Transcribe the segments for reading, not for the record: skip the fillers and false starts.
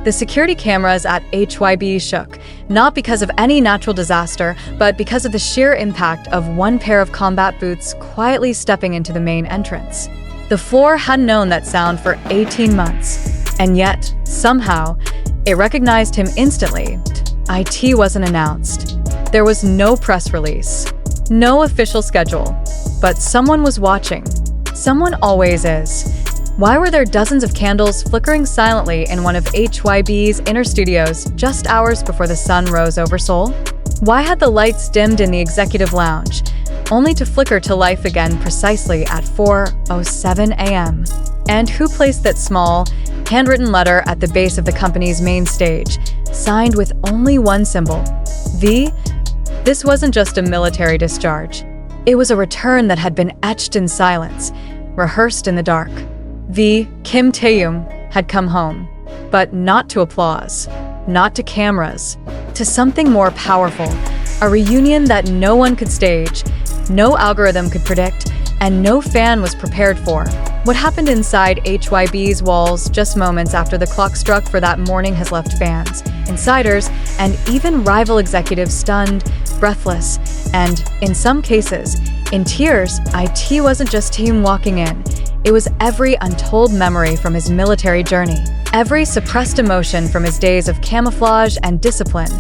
The security cameras at HYBE shook, not because of any natural disaster, but because of the sheer impact of one pair of combat boots quietly stepping into the main entrance. The floor hadn't known that sound for 18 months, and yet, somehow, it recognized him instantly. IT wasn't announced. There was no press release, no official schedule, but someone was watching. Someone always is. Why were there dozens of candles flickering silently in one of HYBE's inner studios just hours before the sun rose over Seoul? Why had the lights dimmed in the executive lounge, only to flicker to life again precisely at 4:07 a.m.? And who placed that small, handwritten letter at the base of the company's main stage, signed with only one symbol, V? This wasn't just a military discharge. It was a return that had been etched in silence, rehearsed in the dark. V. Kim Taehyung had come home, but not to applause, not to cameras, to something more powerful, a reunion that no one could stage, no algorithm could predict, and no fan was prepared for. What happened inside HYBE's walls just moments after the clock struck for that morning has left fans, insiders, and even rival executives stunned, breathless, and, in some cases, in tears. IT wasn't just Taehyung walking in. It was every untold memory from his military journey, every suppressed emotion from his days of camouflage and discipline,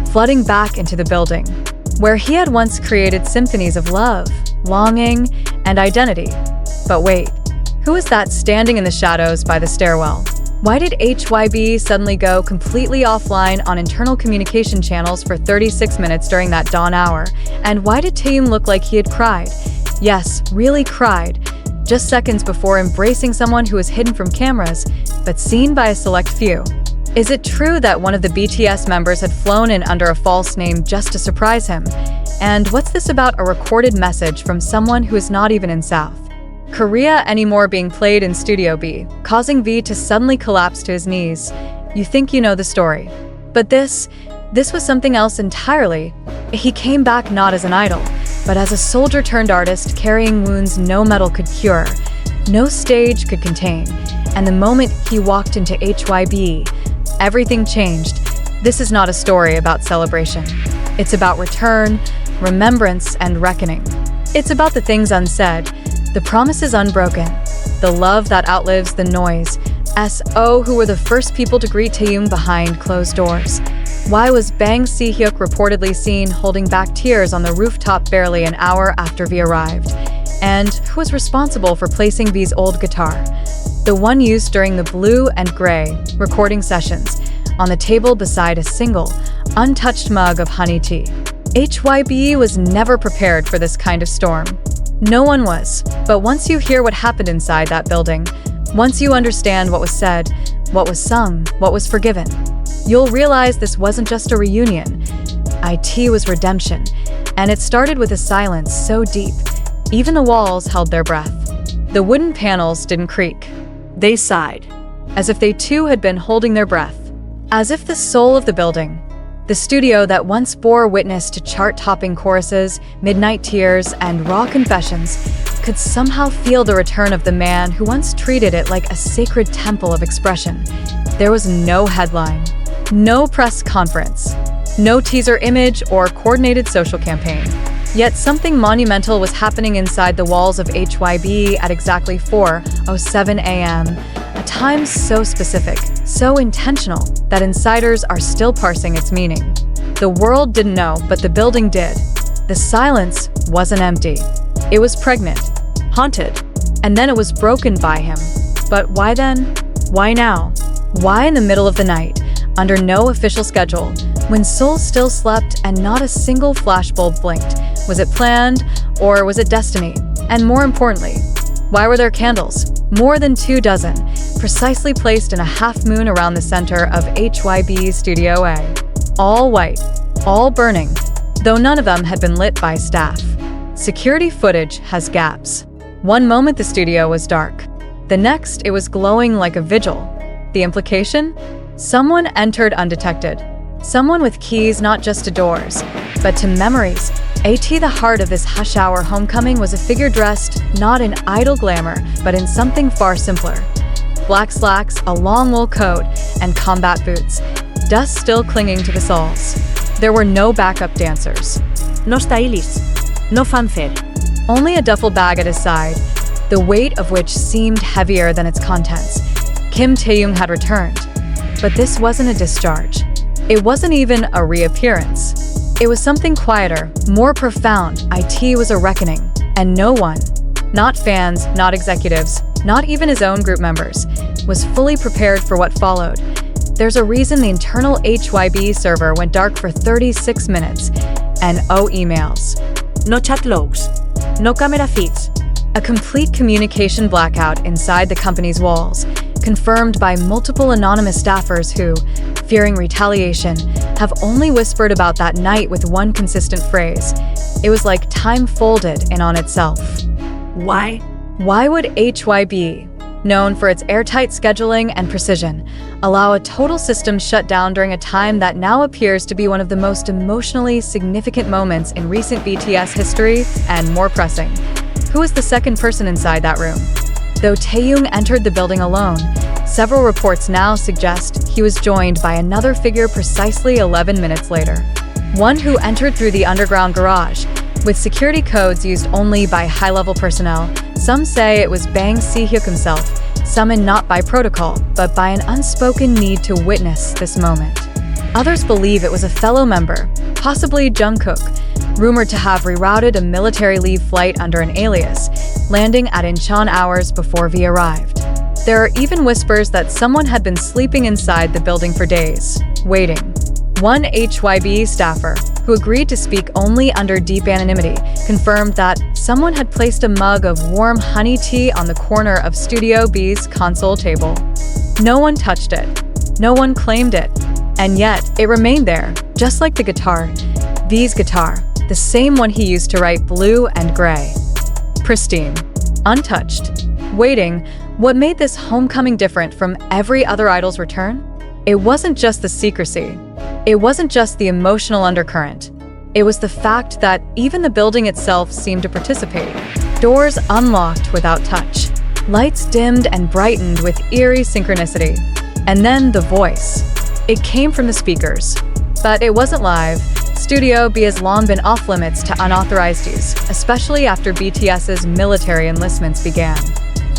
flooding back into the building, where he had once created symphonies of love, longing, and identity. But wait, who was that standing in the shadows by the stairwell? Why did HYBE suddenly go completely offline on internal communication channels for 36 minutes during that dawn hour? And why did Taehyung look like he had cried? Yes, really cried, just seconds before embracing someone who was hidden from cameras, but seen by a select few. Is it true that one of the BTS members had flown in under a false name just to surprise him? And what's this about a recorded message from someone who is not even in South Korea anymore being played in Studio B, causing V to suddenly collapse to his knees? You think you know the story. But this was something else entirely. He came back not as an idol, but as a soldier-turned-artist carrying wounds no metal could cure, no stage could contain. And the moment he walked into HYBE, everything changed. This is not a story about celebration. It's about return, remembrance, and reckoning. It's about the things unsaid, the promises unbroken, the love that outlives the noise. SO who were the first people to greet Taehyung behind closed doors. Why was Bang Si-hyuk reportedly seen holding back tears on the rooftop barely an hour after V arrived? And who was responsible for placing V's old guitar, the one used during the Blue and Gray recording sessions, on the table beside a single, untouched mug of honey tea? HYBE was never prepared for this kind of storm. No one was. But once you hear what happened inside that building, once you understand what was said, what was sung, what was forgiven, you'll realize this wasn't just a reunion. IT was redemption, and it started with a silence so deep, even the walls held their breath. The wooden panels didn't creak. They sighed, as if they too had been holding their breath. As if the soul of the building, the studio that once bore witness to chart-topping choruses, midnight tears, and raw confessions, could somehow feel the return of the man who once treated it like a sacred temple of expression. There was no headline, no press conference, no teaser image or coordinated social campaign. Yet something monumental was happening inside the walls of HYBE at exactly 4:07 a.m., a time so specific, so intentional, that insiders are still parsing its meaning. The world didn't know, but the building did. The silence wasn't empty. It was pregnant, haunted, and then it was broken by him. But why then? Why now? Why in the middle of the night, under no official schedule, when Seoul still slept and not a single flashbulb blinked? Was it planned, or was it destiny? And more importantly, why were there candles? More than 24, precisely placed in a half-moon around the center of HYBE Studio A. All white, all burning, though none of them had been lit by staff. Security footage has gaps. One moment the studio was dark. The next, it was glowing like a vigil. The implication? Someone entered undetected. Someone with keys not just to doors, but to memories. The heart of this hush-hour homecoming was a figure dressed not in idle glamour, but in something far simpler. black slacks, a long wool coat, and combat boots, dust still clinging to the soles. There were no backup dancers. No stylists, no fanfare. Only a duffel bag at his side, the weight of which seemed heavier than its contents. Kim Taehyung had returned. But this wasn't a discharge. It wasn't even a reappearance. It was something quieter, more profound. IT was a reckoning. And no one, not fans, not executives, not even his own group members, was fully prepared for what followed. There's a reason the internal HYBE server went dark for 36 minutes. And emails. No chat logs, no camera feeds. A complete communication blackout inside the company's walls, confirmed by multiple anonymous staffers who, fearing retaliation, have only whispered about that night with one consistent phrase. It was like time folded in on itself. Why? Why would HYBE, known for its airtight scheduling and precision, allow a total system shut down during a time that now appears to be one of the most emotionally significant moments in recent BTS history, and more pressing? Who was the second person inside that room? Though Taehyung entered the building alone, several reports now suggest he was joined by another figure precisely 11 minutes later. One who entered through the underground garage, with security codes used only by high-level personnel. Some say it was Bang Si-hyuk himself, summoned not by protocol, but by an unspoken need to witness this moment. Others believe it was a fellow member, possibly Jungkook, rumored to have rerouted a military leave flight under an alias, landing at Incheon hours before V arrived. There are even whispers that someone had been sleeping inside the building for days, waiting. One HYBE staffer, who agreed to speak only under deep anonymity, confirmed that someone had placed a mug of warm honey tea on the corner of Studio B's console table. No one touched it. No one claimed it. And yet, it remained there, just like the guitar. V's guitar, the same one he used to write Blue and Gray. Pristine. Untouched. Waiting. What made this homecoming different from every other idol's return? It wasn't just the secrecy. It wasn't just the emotional undercurrent. It was the fact that even the building itself seemed to participate. Doors unlocked without touch. Lights dimmed and brightened with eerie synchronicity. And then the voice. It came from the speakers. But it wasn't live. Studio B has long been off-limits to unauthorized use, especially after BTS's military enlistments began.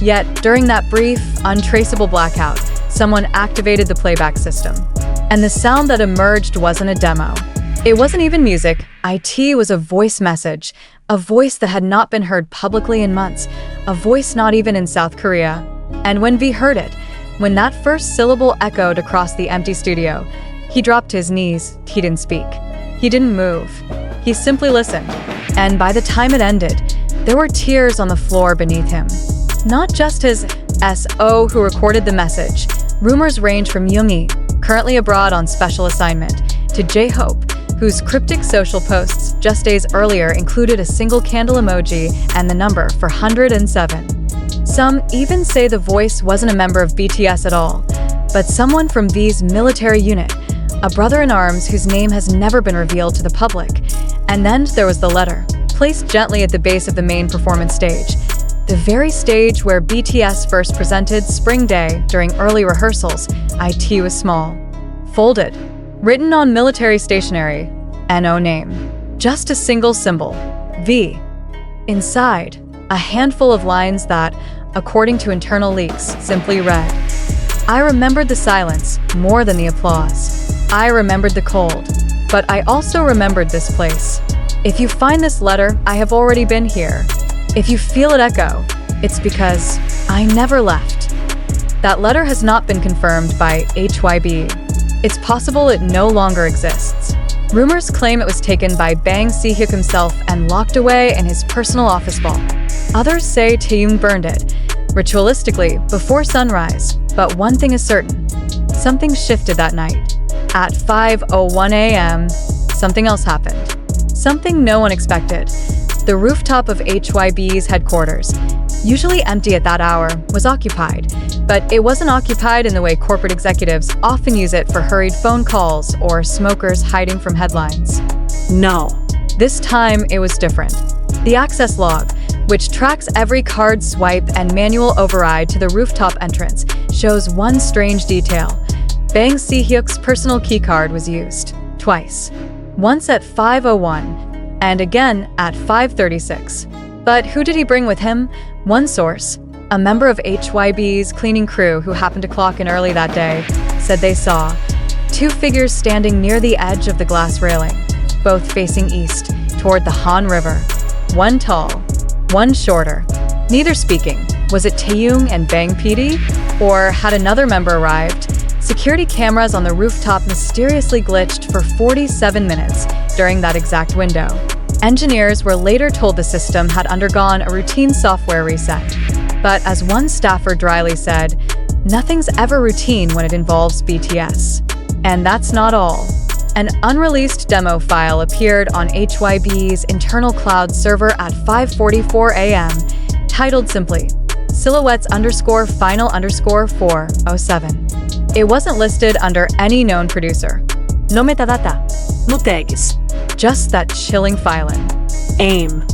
Yet, during that brief, untraceable blackout, someone activated the playback system. And the sound that emerged wasn't a demo. It wasn't even music. IT was a voice message, a voice that had not been heard publicly in months, a voice not even in South Korea. And when V heard it, when that first syllable echoed across the empty studio, he dropped to his knees. He didn't speak. He didn't move. He simply listened. And by the time it ended, there were tears on the floor beneath him. Not just his SO who recorded the message. Rumors range from Yoongi, currently abroad on special assignment, to J-Hope, whose cryptic social posts just days earlier included a single candle emoji and the number for 107. Some even say the voice wasn't a member of BTS at all, but someone from V's military unit, a brother-in-arms whose name has never been revealed to the public. And then there was the letter, placed gently at the base of the main performance stage, the very stage where BTS first presented Spring Day during early rehearsals. IT was small, folded, written on military stationery, NO name. Just a single symbol, V. Inside, a handful of lines that, according to internal leaks, simply read, "I remembered the silence more than the applause. I remembered the cold, but I also remembered this place. If you find this letter, I have already been here. If you feel it echo, it's because I never left." That letter has not been confirmed by HYBE. It's possible it no longer exists. Rumors claim it was taken by Bang Si-hyuk himself and locked away in his personal office vault. Others say Taehyung burned it, ritualistically, before sunrise. But one thing is certain. Something shifted that night. At 5:01 a.m., something else happened. Something no one expected. The rooftop of HYBE's headquarters, usually empty at that hour, was occupied. But it wasn't occupied in the way corporate executives often use it for hurried phone calls or smokers hiding from headlines. No. This time, it was different. The access log, which tracks every card swipe and manual override to the Rooftop entrance, shows one strange detail. Bang Si-hyuk's personal keycard was used, twice. Once at 5:01, and again at 5:36. But who did he bring with him? One source, a member of HYBE's cleaning crew who happened to clock in early that day, said they saw two figures standing near the edge of the glass railing, both facing east, toward the Han River. One tall, one shorter. Neither speaking. Was it Taehyung and Bang PD? Or had another member arrived? Security cameras on the rooftop mysteriously glitched for 47 minutes during that exact window. Engineers were later told the system had undergone a routine software reset. But as one staffer dryly said, nothing's ever routine when it involves BTS. And that's not all. An unreleased demo file appeared on HYBE's internal cloud server at 5:44 a.m., titled simply, Silhouettes_final_407. It wasn't listed under any known producer. No metadata. No tags. Just that chilling filing. AIM.